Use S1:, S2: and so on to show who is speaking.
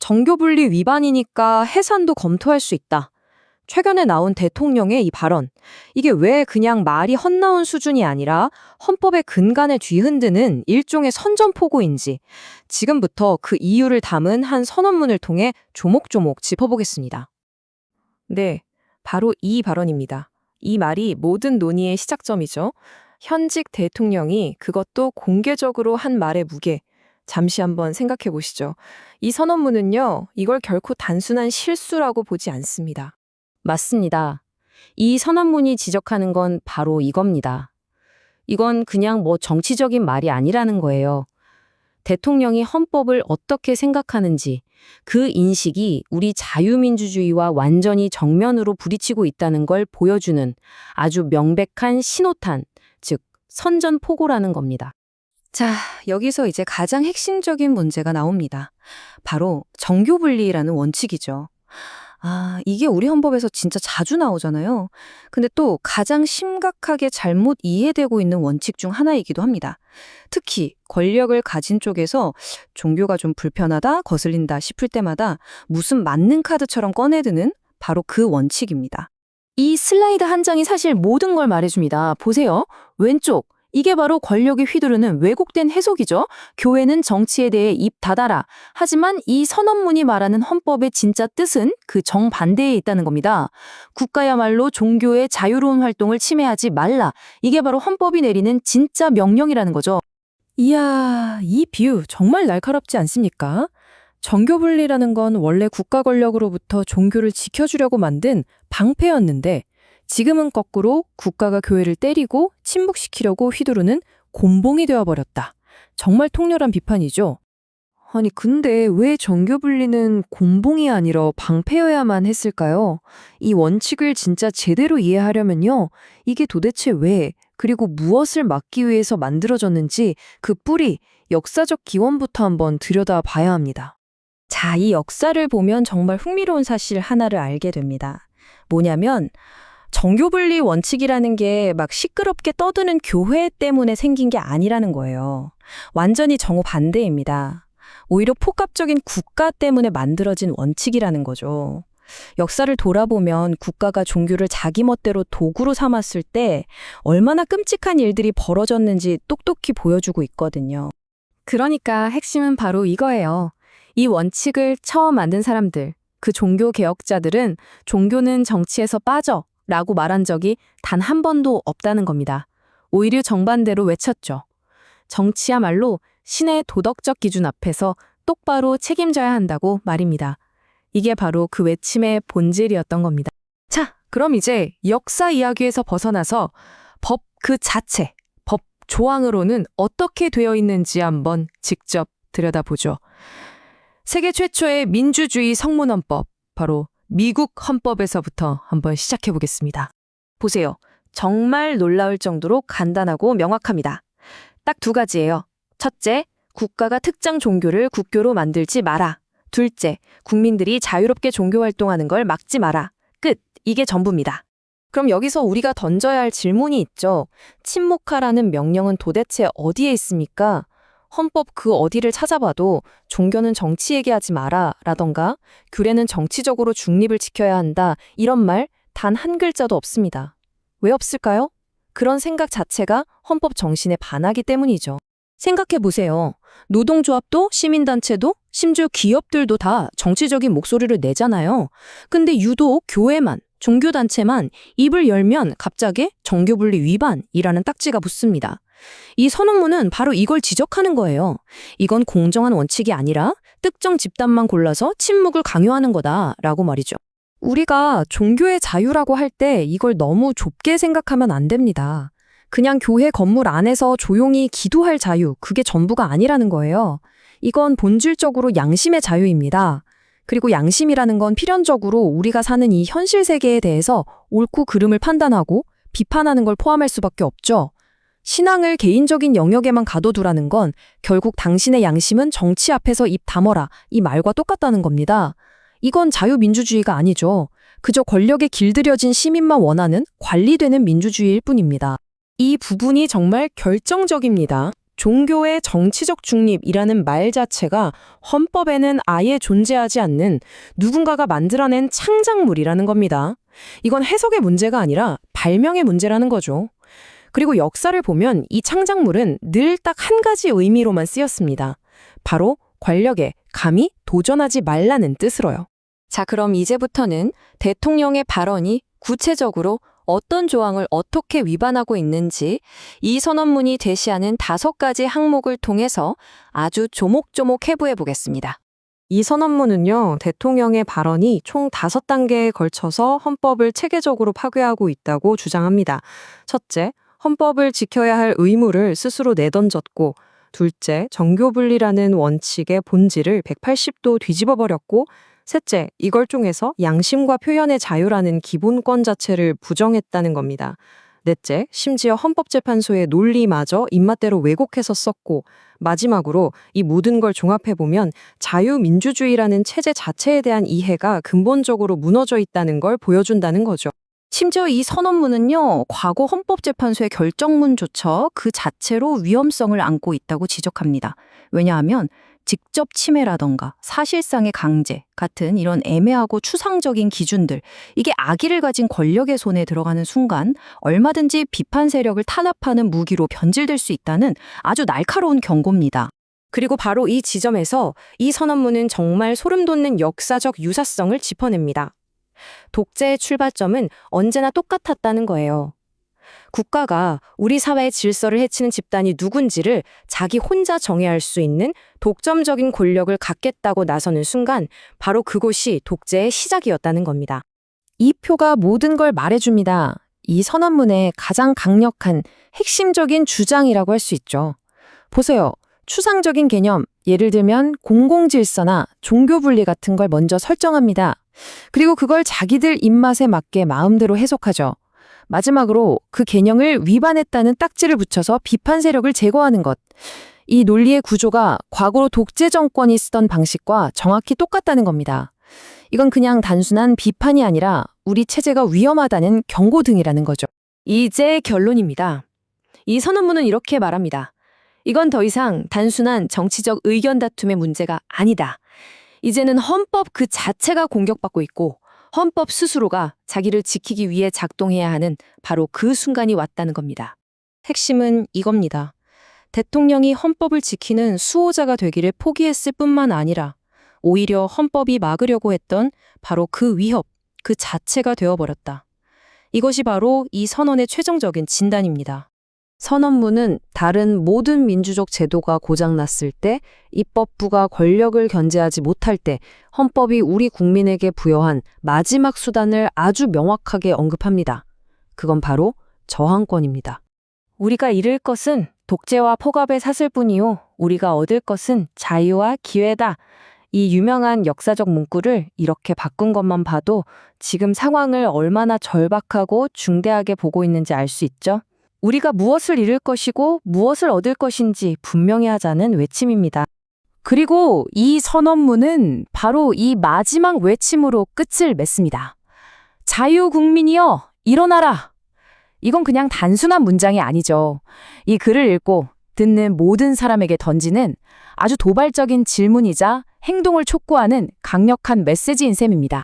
S1: 정교분리 위반이니까 해산도 검토할 수 있다. 최근에 나온 대통령의 이 발언, 이게 왜 그냥 말이 헛나온 수준이 아니라 헌법의 근간을 뒤흔드는 일종의 선전포고인지 지금부터 그 이유를 담은 한 선언문을 통해 조목조목 짚어보겠습니다.
S2: 네, 바로 이 발언입니다. 이 말이 모든 논의의 시작점이죠. 현직 대통령이 그것도 공개적으로 한 말의 무게, 잠시 한번 생각해 보시죠. 이 선언문은요, 이걸 결코 단순한 실수라고 보지 않습니다.
S1: 맞습니다. 이 선언문이 지적하는 건 바로 이겁니다. 이건 그냥 정치적인 말이 아니라는 거예요. 대통령이 헌법을 어떻게 생각하는지 그 인식이 우리 자유민주주의와 완전히 정면으로 부딪히고 있다는 걸 보여주는 아주 명백한 신호탄, 즉 선전포고라는 겁니다. 자, 여기서 이제 가장 핵심적인 문제가 나옵니다. 바로 정교분리라는 원칙이죠. 이게 우리 헌법에서 진짜 자주 나오잖아요. 근데 또 가장 심각하게 잘못 이해되고 있는 원칙 중 하나이기도 합니다. 특히 권력을 가진 쪽에서 종교가 좀 불편하다, 거슬린다 싶을 때마다 무슨 맞는 카드처럼 꺼내드는 바로 그 원칙입니다. 이 슬라이드 한 장이 사실 모든 걸 말해줍니다. 보세요. 왼쪽. 이게 바로 권력이 휘두르는 왜곡된 해석이죠. 교회는 정치에 대해 입 닫아라. 하지만 이 선언문이 말하는 헌법의 진짜 뜻은 그 정반대에 있다는 겁니다. 국가야말로 종교의 자유로운 활동을 침해하지 말라. 이게 바로 헌법이 내리는 진짜 명령이라는 거죠.
S2: 이야, 이 비유 정말 날카롭지 않습니까? 정교분리라는 건 원래 국가 권력으로부터 종교를 지켜주려고 만든 방패였는데 지금은 거꾸로 국가가 교회를 때리고 침묵시키려고 휘두르는 곤봉이 되어버렸다. 정말 통렬한 비판이죠. 아니 근데 왜 정교분리는 곤봉이 아니라 방패여야만 했을까요? 이 원칙을 진짜 제대로 이해하려면요. 이게 도대체 왜 그리고 무엇을 막기 위해서 만들어졌는지 그 뿌리, 역사적 기원부터 한번 들여다봐야 합니다.
S1: 자, 이 역사를 보면 정말 흥미로운 사실 하나를 알게 됩니다. 뭐냐면 정교분리 원칙이라는 게 막 시끄럽게 떠드는 교회 때문에 생긴 게 아니라는 거예요. 완전히 정반대입니다. 오히려 폭압적인 국가 때문에 만들어진 원칙이라는 거죠. 역사를 돌아보면 국가가 종교를 자기 멋대로 도구로 삼았을 때 얼마나 끔찍한 일들이 벌어졌는지 똑똑히 보여주고 있거든요. 그러니까 핵심은 바로 이거예요. 이 원칙을 처음 만든 사람들, 그 종교 개혁자들은 종교는 정치에서 빠져 라고 말한 적이 단 한 번도 없다는 겁니다. 오히려 정반대로 외쳤죠. 정치야말로 신의 도덕적 기준 앞에서 똑바로 책임져야 한다고 말입니다. 이게 바로 그 외침의 본질이었던 겁니다. 자, 그럼 이제 역사 이야기에서 벗어나서 법 그 자체, 법 조항으로는 어떻게 되어 있는지 한번 직접 들여다보죠. 세계 최초의 민주주의 성문헌법, 바로 미국 헌법에서부터 한번 시작해 보겠습니다. 보세요. 정말 놀라울 정도로 간단하고 명확합니다. 딱 두 가지예요. 첫째, 국가가 특정 종교를 국교로 만들지 마라. 둘째, 국민들이 자유롭게 종교 활동하는 걸 막지 마라. 끝. 이게 전부입니다. 그럼 여기서 우리가 던져야 할 질문이 있죠. 침묵하라는 명령은 도대체 어디에 있습니까? 헌법 그 어디를 찾아봐도 종교는 정치 얘기하지 마라 라던가 규례는 정치적으로 중립을 지켜야 한다 이런 말 단 한 글자도 없습니다. 왜 없을까요? 그런 생각 자체가 헌법 정신에 반하기 때문이죠. 생각해 보세요. 노동조합도 시민단체도 심지어 기업들도 다 정치적인 목소리를 내잖아요. 근데 유독 교회만, 종교단체만 입을 열면 갑자기 정교분리 위반이라는 딱지가 붙습니다. 이 선언문은 바로 이걸 지적하는 거예요. 이건 공정한 원칙이 아니라 특정 집단만 골라서 침묵을 강요하는 거다라고 말이죠. 우리가 종교의 자유라고 할 때 이걸 너무 좁게 생각하면 안 됩니다. 그냥 교회 건물 안에서 조용히 기도할 자유, 그게 전부가 아니라는 거예요. 이건 본질적으로 양심의 자유입니다. 그리고 양심이라는 건 필연적으로 우리가 사는 이 현실 세계에 대해서 옳고 그름을 판단하고 비판하는 걸 포함할 수밖에 없죠. 신앙을 개인적인 영역에만 가둬두라는 건 결국 당신의 양심은 정치 앞에서 입 다물어라 이 말과 똑같다는 겁니다. 이건 자유민주주의가 아니죠. 그저 권력에 길들여진 시민만 원하는 관리되는 민주주의일 뿐입니다. 이 부분이 정말 결정적입니다. 종교의 정치적 중립이라는 말 자체가 헌법에는 아예 존재하지 않는 누군가가 만들어낸 창작물이라는 겁니다. 이건 해석의 문제가 아니라 발명의 문제라는 거죠. 그리고 역사를 보면 이 창작물은 늘 딱 한 가지 의미로만 쓰였습니다. 바로 권력에 감히 도전하지 말라는 뜻으로요. 자, 그럼 이제부터는 대통령의 발언이 구체적으로 어떤 조항을 어떻게 위반하고 있는지 이 선언문이 제시하는 5가지 항목을 통해서 아주 조목조목 해부해 보겠습니다. 이 선언문은요, 대통령의 발언이 총 5단계에 걸쳐서 헌법을 체계적으로 파괴하고 있다고 주장합니다. 첫째, 헌법을 지켜야 할 의무를 스스로 내던졌고, 둘째, 정교분리라는 원칙의 본질을 180도 뒤집어버렸고, 셋째, 이걸 통해서 양심과 표현의 자유라는 기본권 자체를 부정했다는 겁니다. 넷째, 심지어 헌법재판소의 논리마저 입맛대로 왜곡해서 썼고, 마지막으로 이 모든 걸 종합해보면 자유민주주의라는 체제 자체에 대한 이해가 근본적으로 무너져 있다는 걸 보여준다는 거죠. 심지어 이 선언문은요, 과거 헌법재판소의 결정문조차 그 자체로 위험성을 안고 있다고 지적합니다. 왜냐하면 직접 침해라던가 사실상의 강제 같은 이런 애매하고 추상적인 기준들, 이게 악의를 가진 권력의 손에 들어가는 순간 얼마든지 비판 세력을 탄압하는 무기로 변질될 수 있다는 아주 날카로운 경고입니다. 그리고 바로 이 지점에서 이 선언문은 정말 소름 돋는 역사적 유사성을 짚어냅니다. 독재의 출발점은 언제나 똑같았다는 거예요. 국가가 우리 사회의 질서를 해치는 집단이 누군지를 자기 혼자 정의할 수 있는 독점적인 권력을 갖겠다고 나서는 순간 바로 그곳이 독재의 시작이었다는 겁니다. 이 표가 모든 걸 말해줍니다. 이 선언문의 가장 강력한 핵심적인 주장이라고 할 수 있죠. 보세요. 추상적인 개념, 예를 들면 공공질서나 종교분리 같은 걸 먼저 설정합니다. 그리고 그걸 자기들 입맛에 맞게 마음대로 해석하죠. 마지막으로 그 개념을 위반했다는 딱지를 붙여서 비판 세력을 제거하는 것. 이 논리의 구조가 과거로 독재 정권이 쓰던 방식과 정확히 똑같다는 겁니다. 이건 그냥 단순한 비판이 아니라 우리 체제가 위험하다는 경고등이라는 거죠. 이제 결론입니다. 이 선언문은 이렇게 말합니다. 이건 더 이상 단순한 정치적 의견 다툼의 문제가 아니다. 이제는 헌법 그 자체가 공격받고 있고 헌법 스스로가 자기를 지키기 위해 작동해야 하는 바로 그 순간이 왔다는 겁니다. 핵심은 이겁니다. 대통령이 헌법을 지키는 수호자가 되기를 포기했을 뿐만 아니라 오히려 헌법이 막으려고 했던 바로 그 위협, 그 자체가 되어버렸다. 이것이 바로 이 선언의 최종적인 진단입니다. 선언문은 다른 모든 민주적 제도가 고장났을 때, 입법부가 권력을 견제하지 못할 때 헌법이 우리 국민에게 부여한 마지막 수단을 아주 명확하게 언급합니다. 그건 바로 저항권입니다. 우리가 잃을 것은 독재와 폭압의 사슬뿐이요, 우리가 얻을 것은 자유와 기회다. 이 유명한 역사적 문구를 이렇게 바꾼 것만 봐도 지금 상황을 얼마나 절박하고 중대하게 보고 있는지 알 수 있죠? 우리가 무엇을 잃을 것이고 무엇을 얻을 것인지 분명히 하자는 외침입니다. 그리고 이 선언문은 바로 이 마지막 외침으로 끝을 맺습니다. 자유국민이여, 일어나라! 이건 그냥 단순한 문장이 아니죠. 이 글을 읽고 듣는 모든 사람에게 던지는 아주 도발적인 질문이자 행동을 촉구하는 강력한 메시지인 셈입니다.